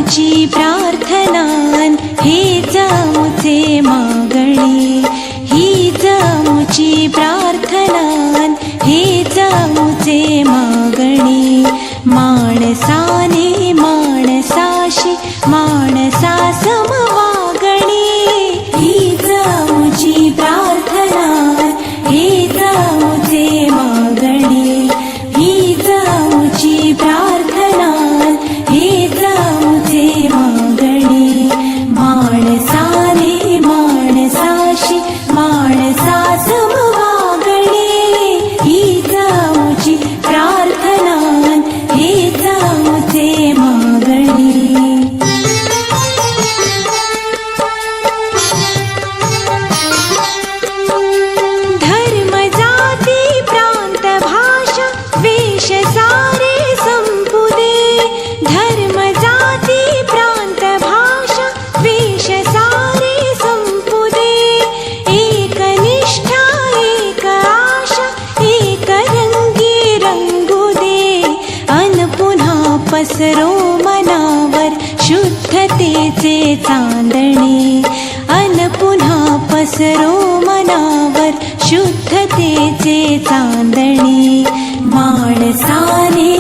आमुची प्रार्थनान हेच आमुचे मागणे, हीच आमुची प्रार्थनान हेच आमुचे मागणे. माणसाने माणसाशी माणसा सम वागणे, हीच आमुची प्रार्थनान हेच आमुचे मागणे, हीच आमुची प्रार्थनान हेच आमुचे मागणे. माणसाने माणसाशी माणसा सम वागणे, हीच आमुची प्रार्थनान हेच आमुचे मागणे. धर्म जाती प्रांत भाषा वेश सारे संपुदे, धर्म जाती प्रांत भाषा वेश सारे संपुदे. एक निष्ठा एक आशा एक रंगी रंगू दे, अन पुन्हा पसरो मनावर शुद्धतेचे चांदणे, अन पुन्हा पसरो मनावर शुद्धतेचे चांदणे. माणसाने